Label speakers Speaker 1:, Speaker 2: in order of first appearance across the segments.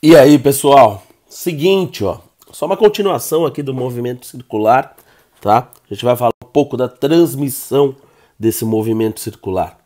Speaker 1: E aí, pessoal? Seguinte, ó, só uma continuação aqui do movimento circular, tá? A gente vai falar um pouco da transmissão desse movimento circular.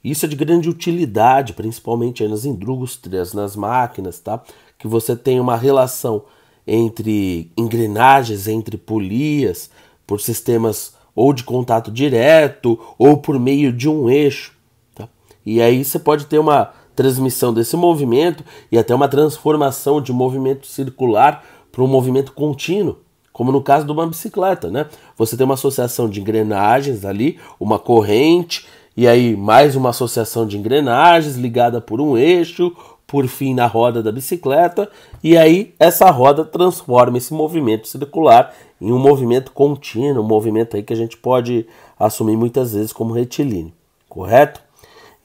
Speaker 1: Isso é de grande utilidade, principalmente aí nas indústrias, nas máquinas, tá? Que você tem uma relação entre engrenagens, entre polias, por sistemas ou de contato direto ou por meio de um eixo, tá? E aí você pode ter uma transmissão desse movimento e até uma transformação de movimento circular para um movimento contínuo, como no caso de uma bicicleta, né? Você tem uma associação de engrenagens ali, uma corrente, e aí mais uma associação de engrenagens ligada por um eixo, por fim na roda da bicicleta, e aí essa roda transforma esse movimento circular em um movimento contínuo, um movimento aí que a gente pode assumir muitas vezes como retilíneo, correto?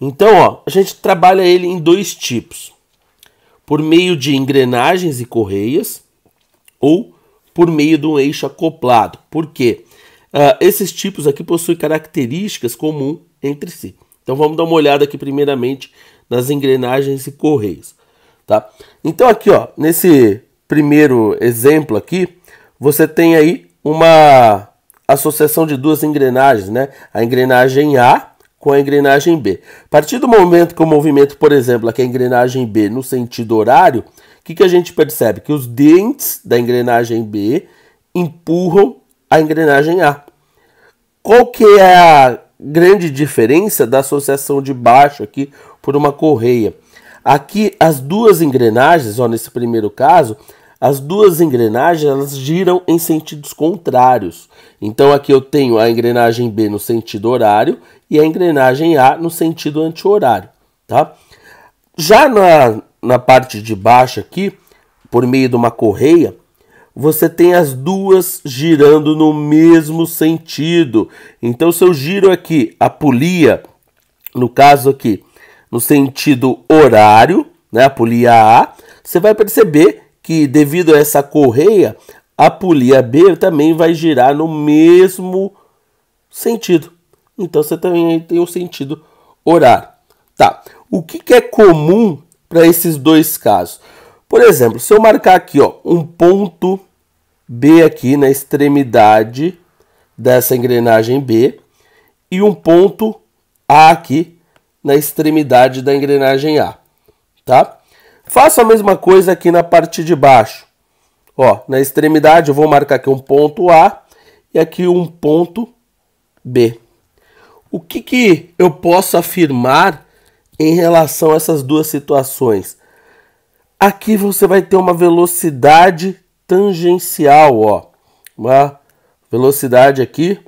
Speaker 1: Então, ó, a gente trabalha ele em dois tipos, por meio de engrenagens e correias ou por meio de um eixo acoplado. Por quê? Esses tipos aqui possuem características comuns entre si. Então vamos dar uma olhada aqui primeiramente nas engrenagens e correias, tá? Então aqui, ó, nesse primeiro exemplo aqui, você tem aí uma associação de duas engrenagens, né? A engrenagem A com a engrenagem B. A partir do momento que o movimento, por exemplo, aqui a engrenagem B no sentido horário, o que a gente percebe? Que os dentes da engrenagem B empurram a engrenagem A. Qual que é a grande diferença da associação de baixo aqui por uma correia? Aqui as duas engrenagens, ó, nesse primeiro caso, as duas engrenagens elas giram em sentidos contrários. Então aqui eu tenho a engrenagem B no sentido horário e a engrenagem A no sentido anti-horário, tá? Já na parte de baixo aqui, por meio de uma correia, você tem as duas girando no mesmo sentido. Então se eu giro aqui a polia, no caso aqui, no sentido horário, né, a polia A, você vai perceber que devido a essa correia, a polia B também vai girar no mesmo sentido. Então você também tem o sentido horário. Tá. O que é comum para esses dois casos? Por exemplo, se eu marcar aqui, ó, um ponto B aqui na extremidade dessa engrenagem B e um ponto A aqui na extremidade da engrenagem A, tá? Faço a mesma coisa aqui na parte de baixo. Ó, na extremidade eu vou marcar aqui um ponto A e aqui um ponto B. O que eu posso afirmar em relação a essas duas situações? Aqui você vai ter uma velocidade tangencial, ó. Uma velocidade aqui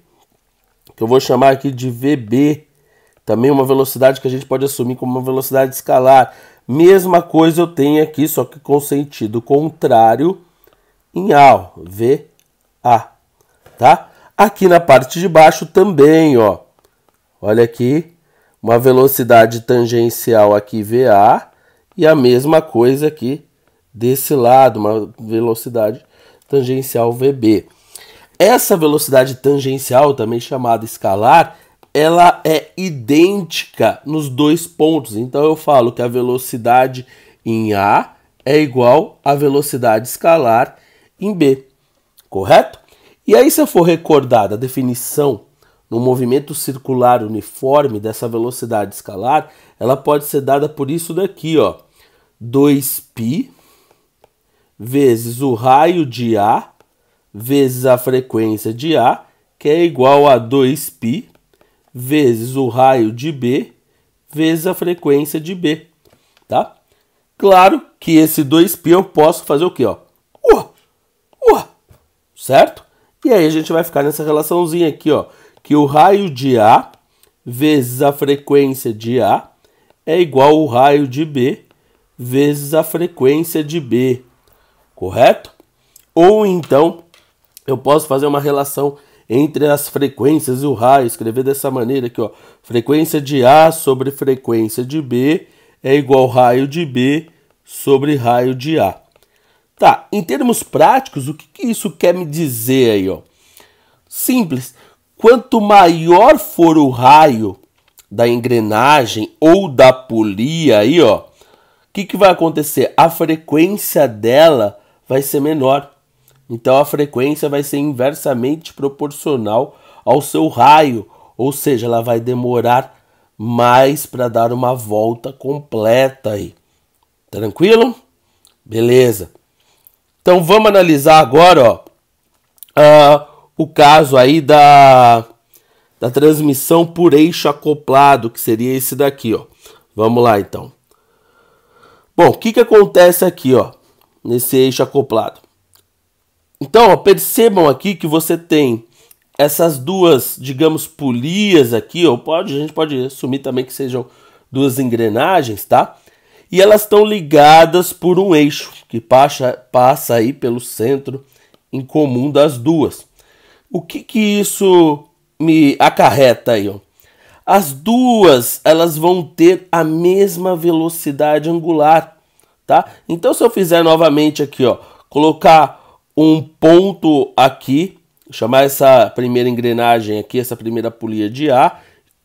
Speaker 1: que eu vou chamar aqui de VB. Também uma velocidade que a gente pode assumir como uma velocidade escalar. Mesma coisa eu tenho aqui, só que com sentido contrário em A, ó, VA, tá? Aqui na parte de baixo também, ó. Olha aqui, uma velocidade tangencial aqui VA e a mesma coisa aqui desse lado, uma velocidade tangencial VB. Essa velocidade tangencial, também chamada escalar, ela é idêntica nos dois pontos. Então eu falo que a velocidade em A é igual à velocidade escalar em B, correto? E aí se eu for recordar da definição no movimento circular uniforme dessa velocidade escalar, ela pode ser dada por isso daqui, ó, 2π vezes o raio de A vezes a frequência de A, que é igual a 2π vezes o raio de B vezes a frequência de B, tá? Claro que esse 2π eu posso fazer o quê, ó? Certo? E aí a gente vai ficar nessa relaçãozinha aqui, ó, que o raio de A vezes a frequência de A é igual ao raio de B vezes a frequência de B, correto? Ou então eu posso fazer uma relação entre as frequências e o raio, escrever dessa maneira aqui, ó, frequência de A sobre frequência de B é igual ao raio de B sobre raio de A. Tá, em termos práticos, o que isso quer me dizer aí, ó? Simples, quanto maior for o raio da engrenagem ou da polia aí, ó, que vai acontecer? A frequência dela vai ser menor. Então a frequência vai ser inversamente proporcional ao seu raio, ou seja, ela vai demorar mais para dar uma volta completa aí. Tranquilo? Beleza. Então vamos analisar agora, ó, o caso aí da transmissão por eixo acoplado, que seria esse daqui, ó. Vamos lá então. Bom, o que acontece aqui, ó, nesse eixo acoplado? Então, ó, percebam aqui que você tem essas duas, digamos, polias aqui, ó, a gente pode assumir também que sejam duas engrenagens, tá? E elas estão ligadas por um eixo que passa aí pelo centro em comum das duas. O que isso me acarreta aí, ó? As duas, elas vão ter a mesma velocidade angular, tá? Então, se eu fizer novamente aqui, ó, colocar um ponto aqui, chamar essa primeira engrenagem aqui, essa primeira polia de A,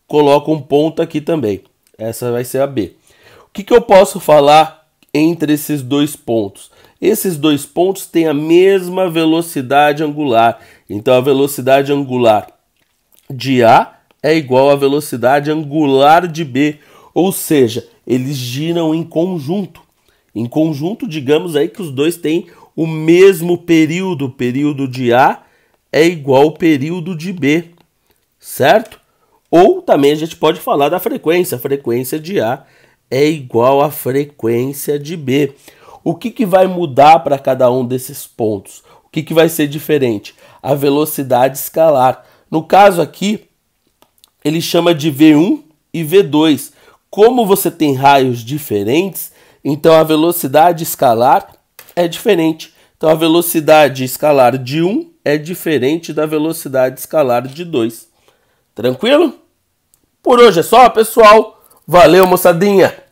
Speaker 1: coloco um ponto aqui também. Essa vai ser a B. O que eu posso falar entre esses dois pontos? Esses dois pontos têm a mesma velocidade angular. Então, a velocidade angular de A é igual à velocidade angular de B. Ou seja, eles giram em conjunto. Em conjunto, digamos aí que os dois têm o mesmo período. O período de A é igual ao período de B, certo? Ou também a gente pode falar da frequência. A frequência de A é igual à frequência de B. O que vai mudar para cada um desses pontos? O que vai ser diferente? A velocidade escalar. No caso aqui, ele chama de V1 e V2. Como você tem raios diferentes, então a velocidade escalar é diferente. Então a velocidade escalar de 1 é diferente da velocidade escalar de 2. Tranquilo? Por hoje é só, pessoal. Valeu, moçadinha!